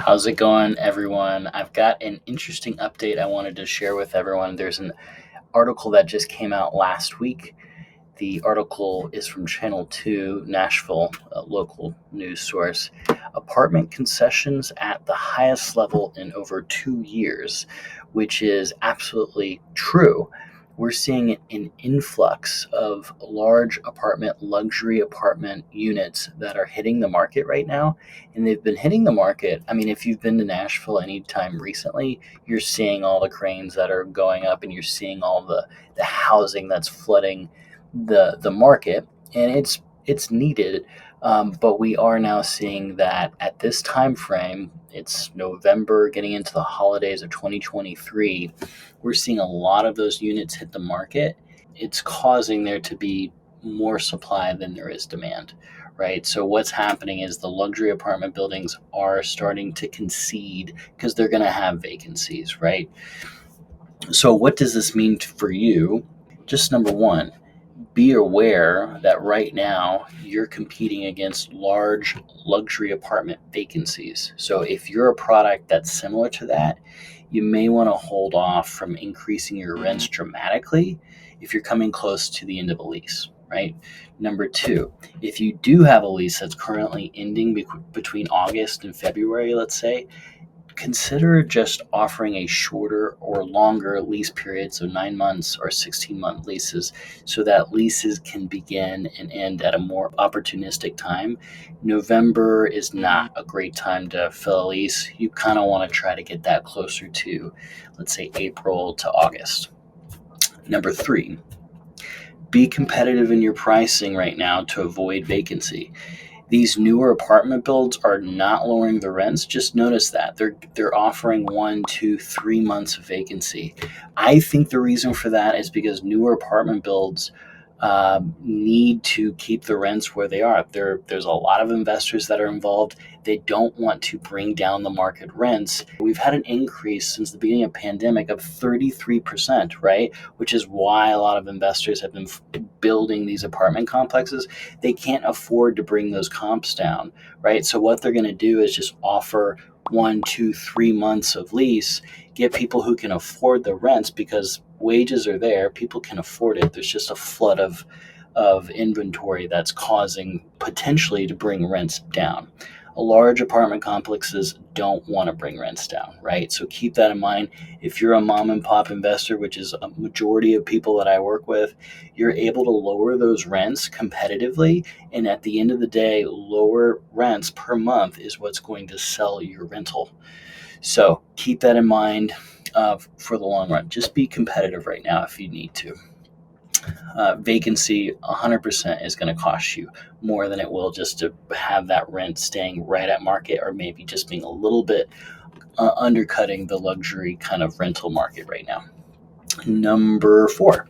How's it going, everyone? I've got an interesting update I wanted to share with everyone. There's an article that just came out last week. The article is from Channel 2, Nashville, a local news source. Apartment concessions at the highest level in over 2 years, which is absolutely true. We're seeing an influx of large luxury apartment units that are hitting the market right now. And they've been hitting the market. I mean, if you've been to Nashville anytime recently, you're seeing all the cranes that are going up and you're seeing all the housing that's flooding the market, and it's needed. But we are now seeing that at this time frame, it's November, getting into the holidays of 2023. We're seeing a lot of those units hit the market. It's causing there to be more supply than there is demand, right? So what's happening is the luxury apartment buildings are starting to concede because they're going to have vacancies, right? So what does this mean for you? Just number one, be aware that right now you're competing against large luxury apartment vacancies. So if you're a product that's similar to that, you may want to hold off from increasing your rents dramatically if you're coming close to the end of a lease, right? Number two, if you do have a lease that's currently ending between August and February, let's say, consider just offering a shorter or longer lease period, so 9 months or 16-month leases, so that leases can begin and end at a more opportunistic time. November is not a great time to fill a lease. You kind of want to try to get that closer to, let's say, April to August. Number three, be competitive in your pricing right now to avoid vacancy. These newer apartment builds are not lowering the rents. Just notice that they're offering 1, 2, 3 months of vacancy. I think the reason for that is because newer apartment builds need to keep the rents where they are. There's a lot of investors that are involved. They don't want to bring down the market rents. We've had an increase since the beginning of the pandemic of 33%, right? Which is why a lot of investors have been building these apartment complexes. They can't afford to bring those comps down, right? So what they're going to do is just offer 1, 2, 3 months of lease, get people who can afford the rents because wages are there, people can afford it. There's just a flood of inventory that's causing potentially to bring rents down. Large apartment complexes don't want to bring rents down, right? So keep that in mind. If you're a mom and pop investor, which is a majority of people that I work with, you're able to lower those rents competitively. And at the end of the day, lower rents per month is what's going to sell your rental. So keep that in mind for the long run. Just be competitive right now if you need to. Vacancy 100% is going to cost you more than it will just to have that rent staying right at market, or maybe just being a little bit undercutting the luxury kind of rental market right now. Number four,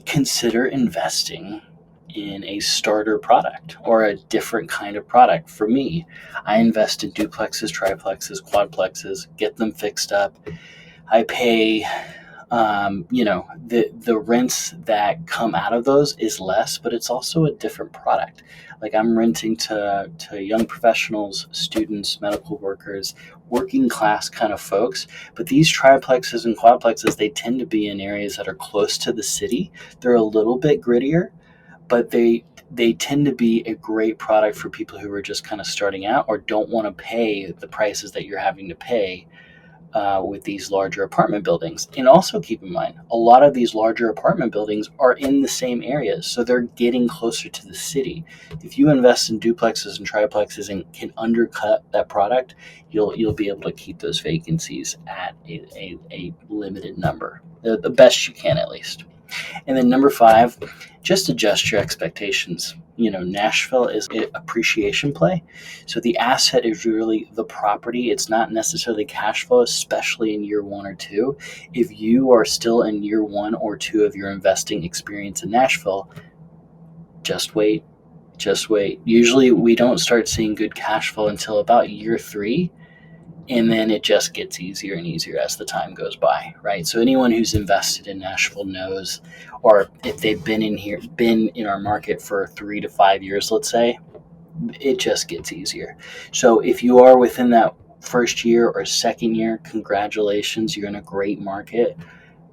consider investing in a starter product or a different kind of product. For me, I invest in duplexes, triplexes, quadplexes, get them fixed up. I pay, the rents that come out of those is less, but it's also a different product. Like I'm renting to young professionals, students, medical workers, working class kind of folks. But these triplexes and quadplexes, they tend to be in areas that are close to the city. They're a little bit grittier, but they tend to be a great product for people who are just kind of starting out or don't want to pay the prices that you're having to pay with these larger apartment buildings. And also keep in mind, a lot of these larger apartment buildings are in the same areas, so they're getting closer to the city. If you invest in duplexes and triplexes and can undercut that product, you'll be able to keep those vacancies at a limited number, the best you can at least. And then number five, just adjust your expectations. Nashville is an appreciation play. So the asset is really the property. It's not necessarily cash flow, especially in year 1 or 2. If you are still in year 1 or 2 of your investing experience in Nashville, just wait. Usually we don't start seeing good cash flow until about year 3. And then it just gets easier and easier as the time goes by, right? So anyone who's invested in Nashville knows, or if they've been in our market for 3 to 5 years, let's say, it just gets easier. So if you are within that first year or second year, congratulations, you're in a great market.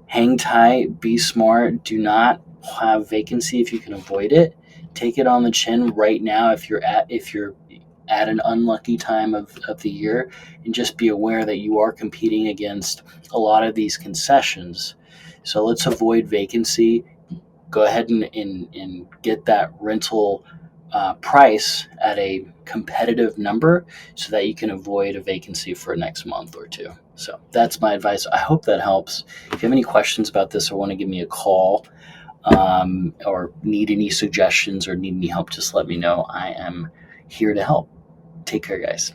Hang tight, be smart, do not have vacancy if you can avoid it. Take it on the chin right now if you're at an unlucky time of the year, and just be aware that you are competing against a lot of these concessions. So let's avoid vacancy. Go ahead and get that rental price at a competitive number so that you can avoid a vacancy for next month or two. So that's my advice. I hope that helps. If you have any questions about this or want to give me a call, or need any suggestions or need any help, just let me know. I am here to help. Take care, guys.